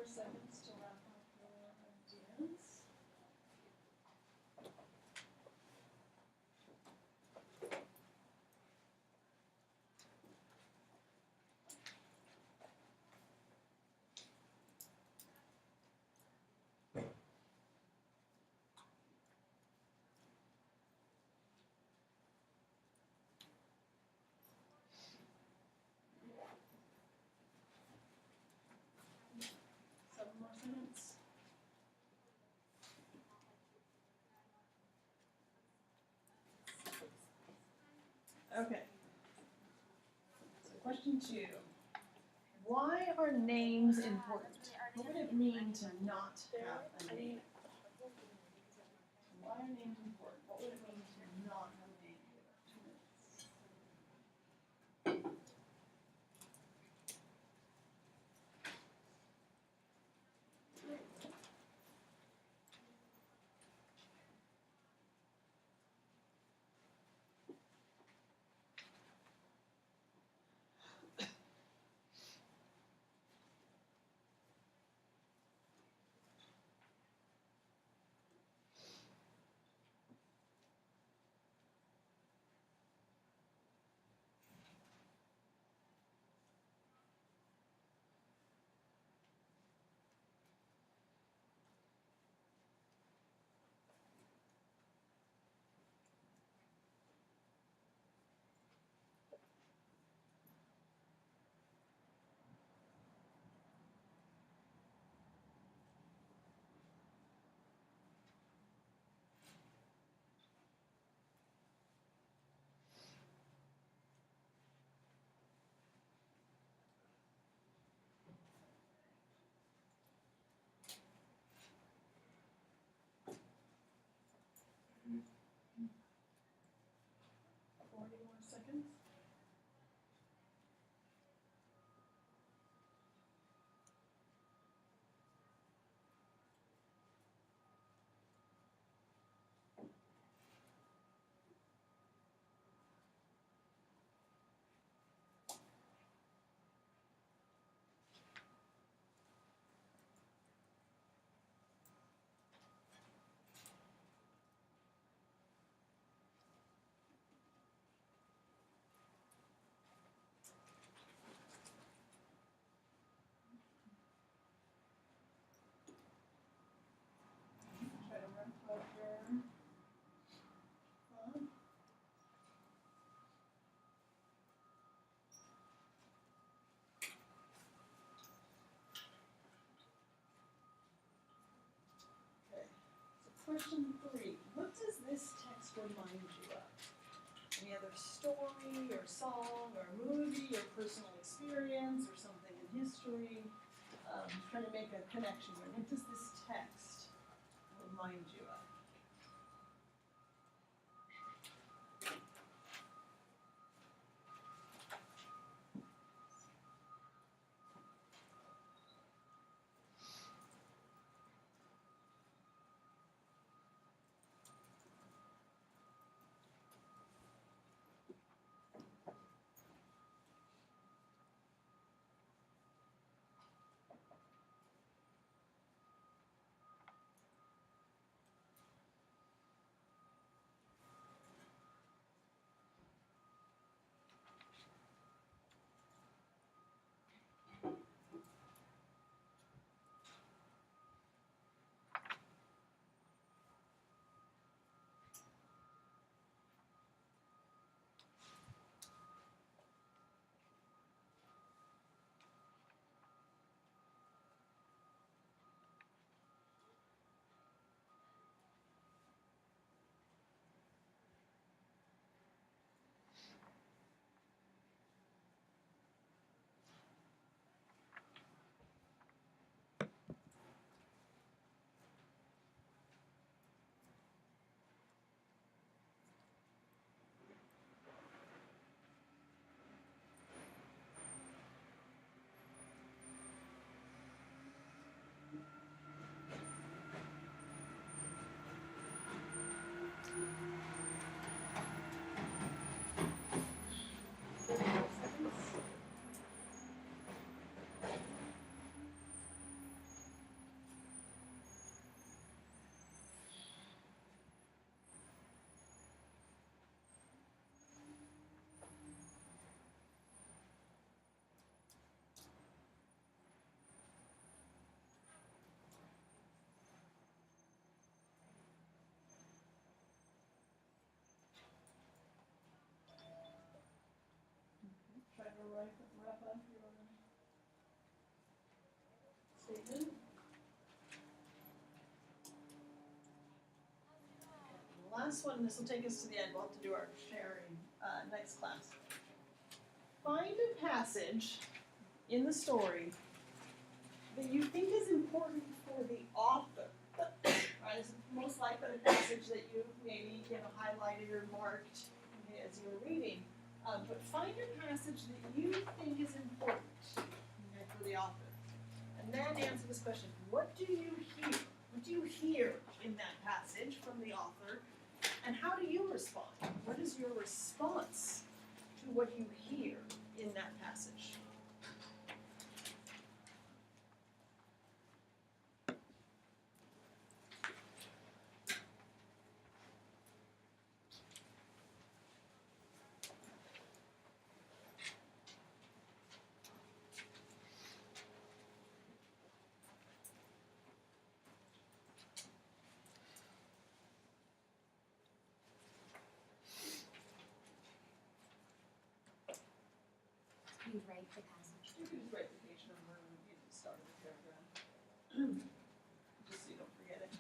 more seconds to wrap up your ideas. Seven more seconds. Okay. So question 2. Why are names important? What would it mean to not have a name? Why are names important? What would it mean to not have a name? More seconds. Try to wrap up your thought. Okay, so question 3. What does this text remind you of? Any other story or song or movie or personal experience or something in history? Trying to make a connection here. What does this text remind you of? statement. And the last one, this will take us to the end, we'll have to do our sharing next class. Find a passage in the story that you think is important for the author. Right, it's most likely a passage that you maybe highlighted or marked as you were reading. But find a passage that you think is important for the author. And then answer this question, what do you hear? What do you hear in that passage from the author? And how do you respond? What is your response to what you hear in that passage? You write the passage. You can just write the page number and you can start the paragraph. Just so you don't forget it.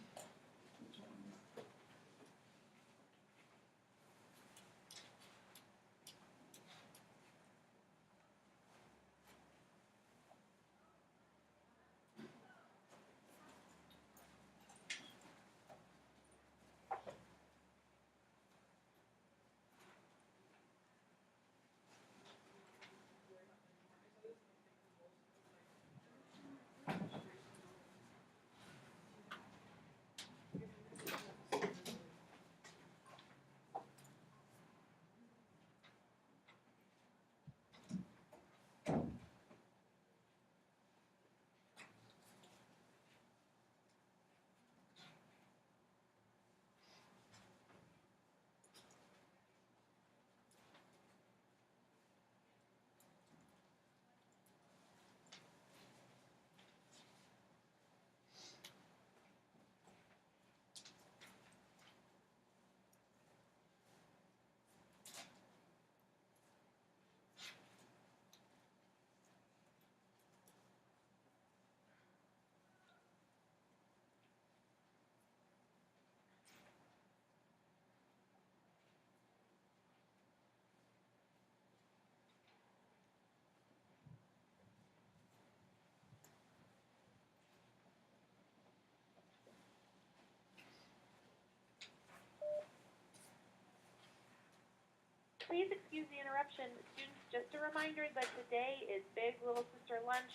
Please excuse the interruption. Students, just a reminder that today is Big Little Sister Lunch.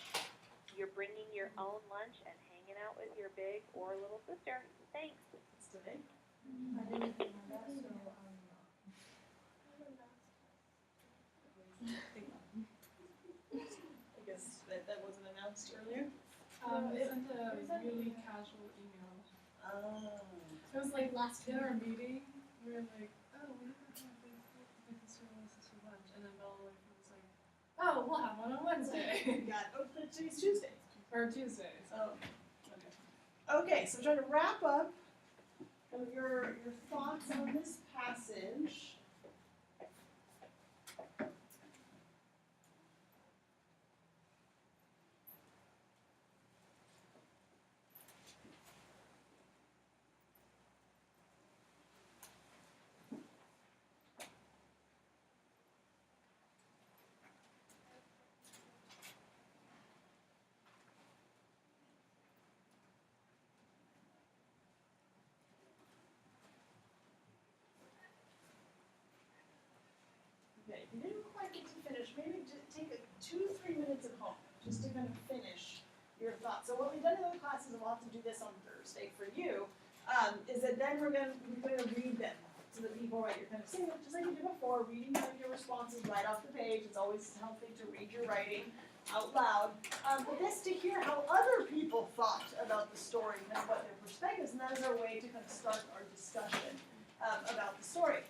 You're bringing your own lunch and hanging out with your big or little sister. Thanks. It's today. I didn't know that, so I guess that wasn't announced earlier. they sent a really casual email. Oh. It was like in our meeting, we were like, oh, we have to have Big Sister Little Sister lunch, and then Bella was like, oh, we'll have one on Wednesday Got it. Oh, today's Tuesday. or Tuesday. Oh, okay. Okay, so trying to wrap up your thoughts on this passage. Okay, if you didn't quite get to finish, maybe just take 2-3 minutes at home, just to kind of finish your thoughts. So what we've done in other classes, and we'll have to do this on Thursday for you, is that then we're gonna read them to the people, right? You're kind of saying, just like you did before, reading kind of your responses right off the page. It's always healthy to read your writing out loud. But this to hear how other people thought about the story and what their perspectives, and that is our way to kind of start our discussion about the story.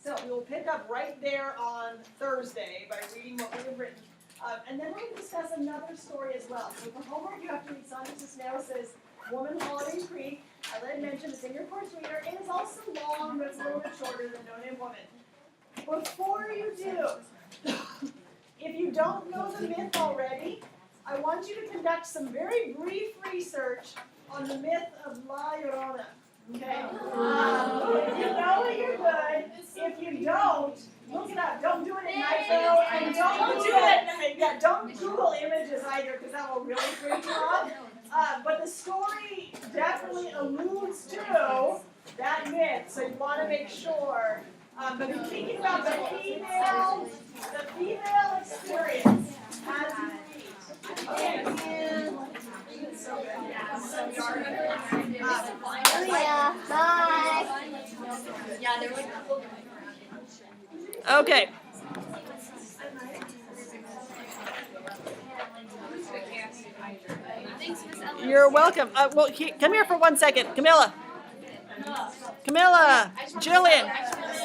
So we will pick up right there on Thursday by reading what we have written. And then we're going to discuss another story as well. So for homework, you have to read Sonic Cisneros' Woman Holiday Creek. I let mention it's in your course reader. It is also long, but it's a little bit shorter than No Name Woman. Before you do, if you don't know the myth already, I want you to conduct some very brief research on the myth of La Llorona. Okay? If you know it, you're good. If you don't, look it up. Don't do it at night though, and don't do it. Yeah, don't Google images either, because that will really freak you out. But the story definitely alludes to that myth, so you want to make sure. But be thinking about the female experience as you read. Okay. So good. Yeah. So dark. Yeah, bye. Yeah, there was. Okay. You're welcome. Well, come here for 1 second. Camilla, Jillian.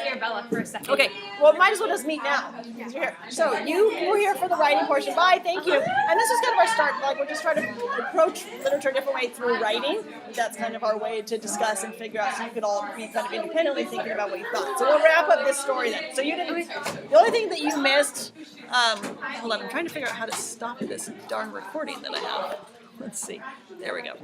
Here, Bella, for a second. Okay, well, might as well just meet now. You're here. So you were here for the writing portion. Bye, thank you. And this is kind of our start. Like, we're just trying to approach literature a different way through writing. That's kind of our way to discuss and figure out, so you could all be kind of independently thinking about what you thought. So we'll wrap up this story then. So you didn't. The only thing that you missed. Hold on, I'm trying to figure out how to stop this darn recording that I have. Let's see. There we go.